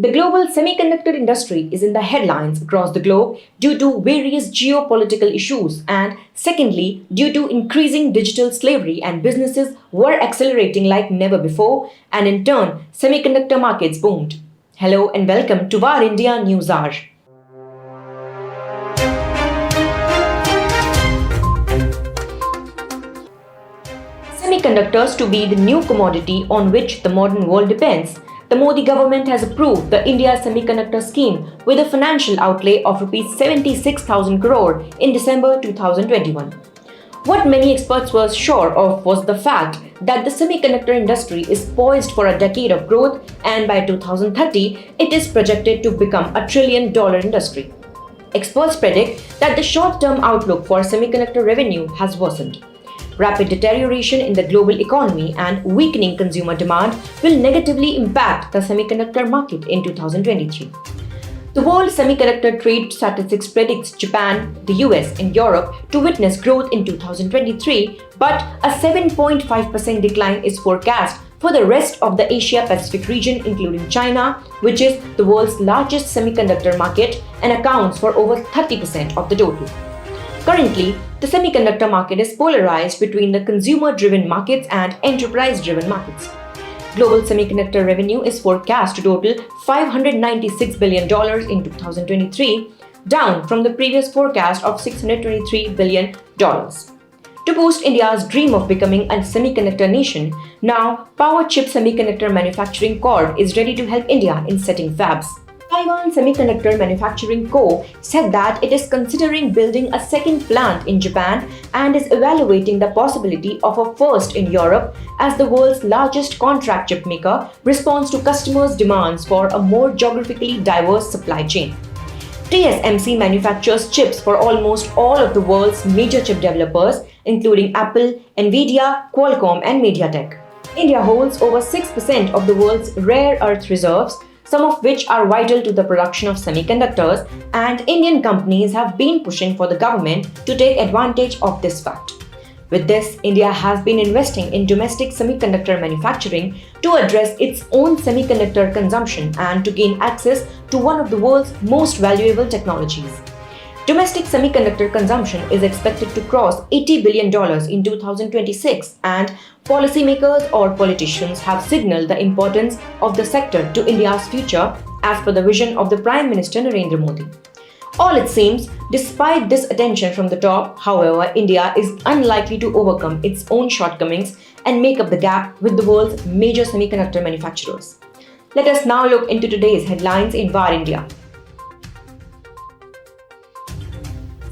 The global semiconductor industry is in the headlines across the globe due to various geopolitical issues and, secondly, due to increasing digital slavery and businesses were accelerating like never before, and in turn, semiconductor markets boomed. Hello and welcome to VARINDIA News Hour. Semiconductors to be the new commodity on which the modern world depends. The Modi government has approved the India Semiconductor Scheme with a financial outlay of Rs 76,000 crore in December 2021. What many experts were sure of was the fact that the semiconductor industry is poised for a decade of growth, and by 2030 it is projected to become a $1 trillion industry. Experts predict that the short-term outlook for semiconductor revenue has worsened. Rapid deterioration in the global economy and weakening consumer demand will negatively impact the semiconductor market in 2023. The World Semiconductor Trade Statistics predicts Japan, the US, and Europe to witness growth in 2023, but a 7.5% decline is forecast for the rest of the Asia-Pacific region, including China, which is the world's largest semiconductor market and accounts for over 30% of the total. Currently, the semiconductor market is polarized between the consumer-driven markets and enterprise-driven markets. Global semiconductor revenue is forecast to total $596 billion in 2023, down from the previous forecast of $623 billion. To boost India's dream of becoming a semiconductor nation, now Power Chip Semiconductor Manufacturing Corp is ready to help India in setting fabs. Taiwan Semiconductor Manufacturing Co. said that it is considering building a second plant in Japan and is evaluating the possibility of a first in Europe as the world's largest contract chip maker responds to customers' demands for a more geographically diverse supply chain. TSMC manufactures chips for almost all of the world's major chip developers, including Apple, Nvidia, Qualcomm, and MediaTek. India holds over 6% of the world's rare earth reserves, some of which are vital to the production of semiconductors, and Indian companies have been pushing for the government to take advantage of this fact. With this, India has been investing in domestic semiconductor manufacturing to address its own semiconductor consumption and to gain access to one of the world's most valuable technologies. Domestic semiconductor consumption is expected to cross $80 billion in 2026, and policymakers or politicians have signaled the importance of the sector to India's future as per the vision of the Prime Minister Narendra Modi. All it seems, despite this attention from the top, however, India is unlikely to overcome its own shortcomings and make up the gap with the world's major semiconductor manufacturers. Let us now look into today's headlines in VARINDIA.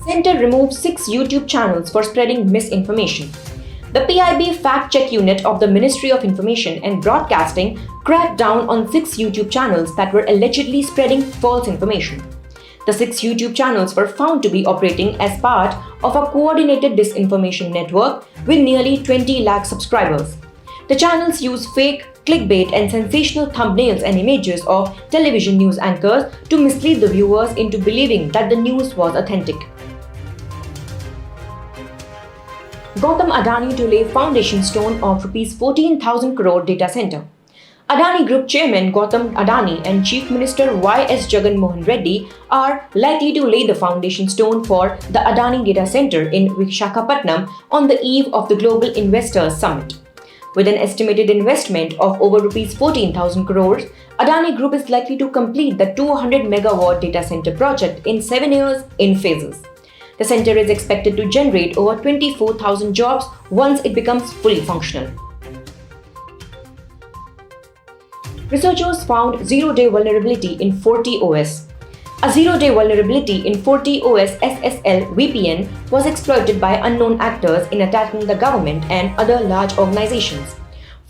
Center removes 6 YouTube channels for spreading misinformation. The PIB fact-check unit of the Ministry of Information and Broadcasting cracked down on 6 YouTube channels that were allegedly spreading false information. The 6 YouTube channels were found to be operating as part of a coordinated disinformation network with nearly 20 lakh subscribers. The channels use fake, clickbait, and sensational thumbnails and images of television news anchors to mislead the viewers into believing that the news was authentic. GautamAdani to lay foundation stone of Rs 14,000 crore data center. Adani Group Chairman GautamAdani and Chief Minister Y.S. Jagan Mohan Reddy are likely to lay the foundation stone for the Adani data center in Visakhapatnam on the eve of the Global Investors Summit. With an estimated investment of over Rs 14,000 crores, Adani Group is likely to complete the 200 megawatt data center project in 7 years in phases. The center is expected to generate over 24,000 jobs once it becomes fully functional. Researchers found zero-day vulnerability in FortiOS. A zero-day vulnerability in FortiOS SSL VPN was exploited by unknown actors in attacking the government and other large organizations.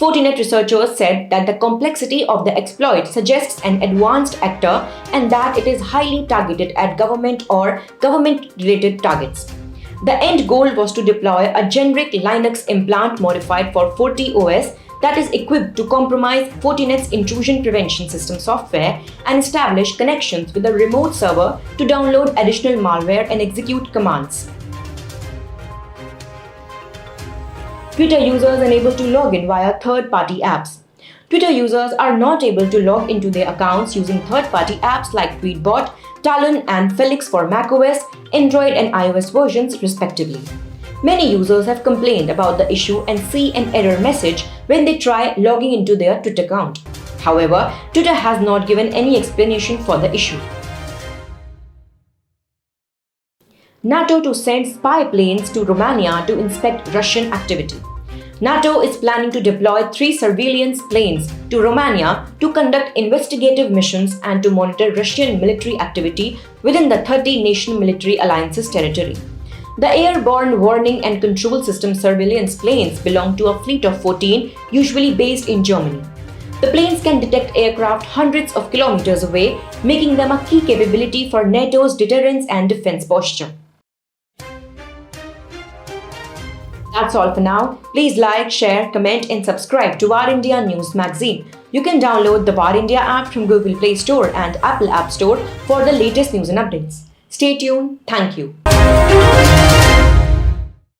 Fortinet researchers said that the complexity of the exploit suggests an advanced actor and that it is highly targeted at government or government-related targets. The end goal was to deploy a generic Linux implant modified for FortiOS that is equipped to compromise Fortinet's intrusion prevention system software and establish connections with a remote server to download additional malware and execute commands. Twitter users unable to log in via third-party apps. Twitter users are not able to log into their accounts using third-party apps like Tweetbot, Talon, and Felix for macOS, Android, and iOS versions, respectively. Many users have complained about the issue and see an error message when they try logging into their Twitter account. However, Twitter has not given any explanation for the issue. NATO to send spy planes to Romania to inspect Russian activity. NATO is planning to deploy 3 surveillance planes to Romania to conduct investigative missions and to monitor Russian military activity within the 30-nation military alliance's territory. The airborne warning and control system surveillance planes belong to a fleet of 14, usually based in Germany. The planes can detect aircraft hundreds of kilometers away, making them a key capability for NATO's deterrence and defense posture. That's all for now. Please like, share, comment and subscribe to VARINDIA News Magazine. You can download the VARINDIA app from Google Play Store and Apple App Store for the latest news and updates. Stay tuned. Thank you.